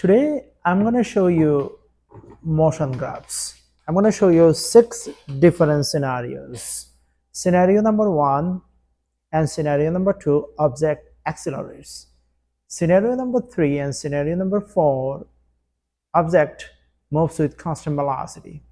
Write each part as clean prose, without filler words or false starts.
Today, I'm going to show you motion graphs. I'm going to show you 6 different scenarios. Scenario number 1 and scenario number 2, object accelerates. Scenario number 3 and scenario number 4, object moves with constant velocity.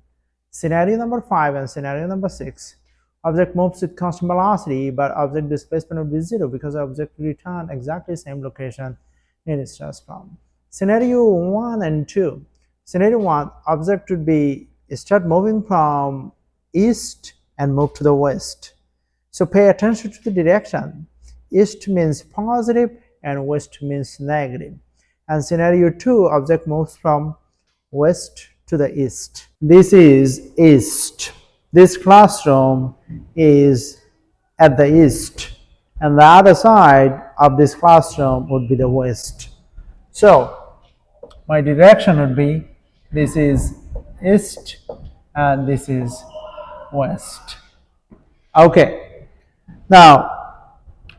Scenario number 5 and scenario number 6, object moves with constant velocity, but object displacement will be 0 because object will return exactly same location in its transform. Scenario 1 and 2. Scenario 1, object would be start moving from east and move to the west. So pay attention to the direction. East means positive and west means negative. And scenario 2, object moves from west to the east. This is east. This classroom is at the east, and the other side of this classroom would be the west. So my direction would be, this is east and this is west. Okay, now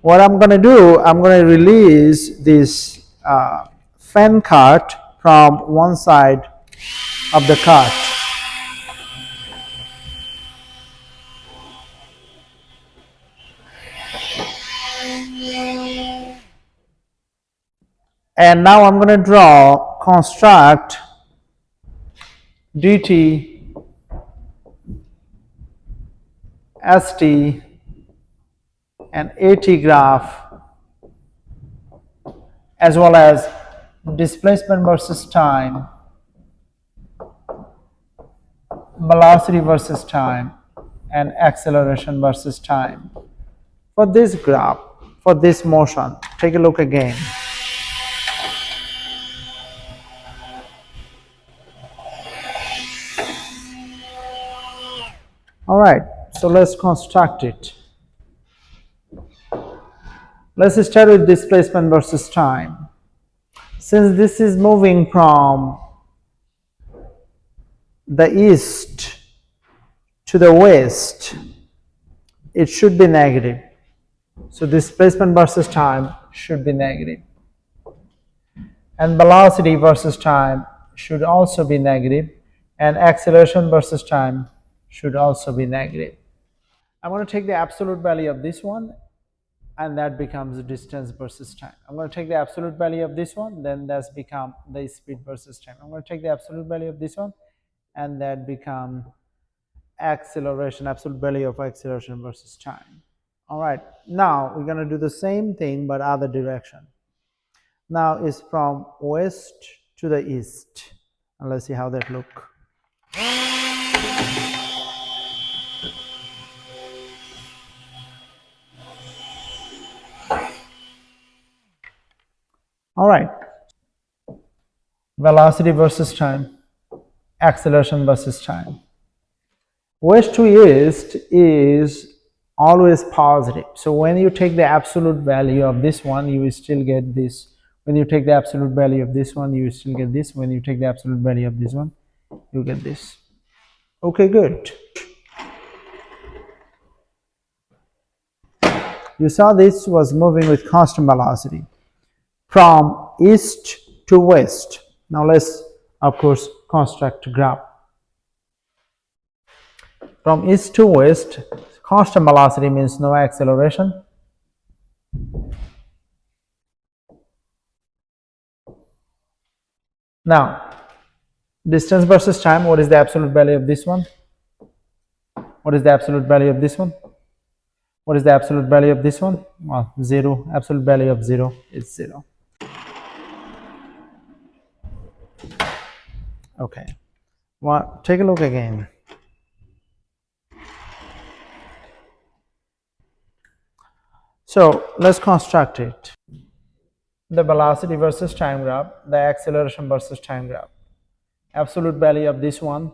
what I'm going to do, I'm going to release this fan cart from one side of the cart. And now I'm going to construct dt, st, and at graph, as well as displacement versus time, velocity versus time, and acceleration versus time. For this graph, for this motion, take a look again. Alright, so let's construct it. Let's start with displacement versus time. Since this is moving from the east to the west, it should be negative. So displacement versus time should be negative. And velocity versus time should also be negative. And acceleration versus time should also be negative. I'm going to take the absolute value of this one, and that becomes distance versus time. I'm going to take the absolute value of this one, then that's become the speed versus time. I'm going to take the absolute value of this one, and that become acceleration, absolute value of acceleration versus time. All right, now we're going to do the same thing but other direction. Now it's from west to the east, and let's see how that look. All right, velocity versus time, acceleration versus time. West to east is always positive. So when you take the absolute value of this one, you will still get this. When you take the absolute value of this one, you will still get this. When you take the absolute value of this one, you get this. Okay, good. You saw this was moving with constant velocity from east to west. Now let's, of course, construct a graph. From east to west, constant velocity means no acceleration. Now, distance versus time, what is the absolute value of this one? What is the absolute value of this one? What is the absolute value of this one? Well, 0. Absolute value of 0 is 0. Okay. Well, take a look again. So let's construct it. The velocity versus time graph, the acceleration versus time graph. Absolute value of this one,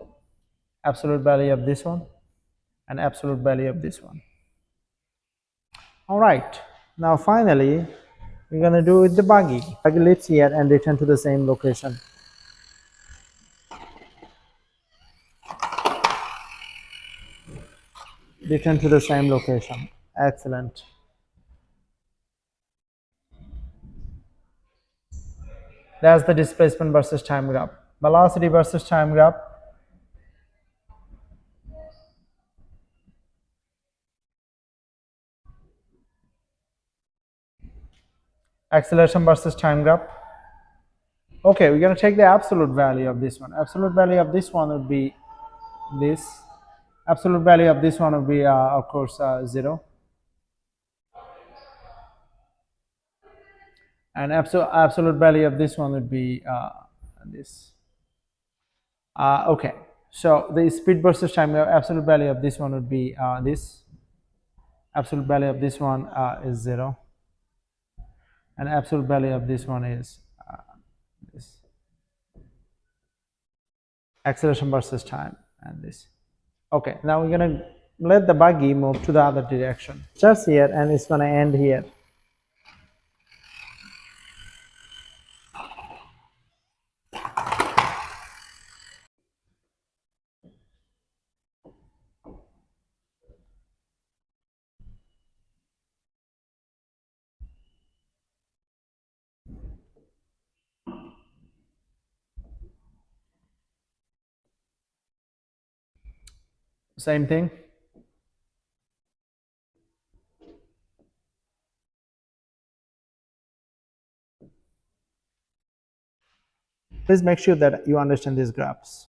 absolute value of this one, and absolute value of this one. All right. Now finally, we're going to do with the buggy. Buggy leaves here and return to the same location. Return to the same location. Excellent. That's the displacement versus time graph. Velocity versus time graph. Acceleration versus time graph. Okay, we're going to take the absolute value of this one. Absolute value of this one would be this. Absolute value of this one would be, of course, 0. And absolute value of this one would be this. Okay, so the speed versus time, absolute value of this one would be this. Absolute value of this one is 0. And absolute value of this one is this. Acceleration versus time and this. Okay, now we're going to let the buggy move to the other direction. Starts here and it's going to end here. Same thing. Please make sure that you understand these graphs.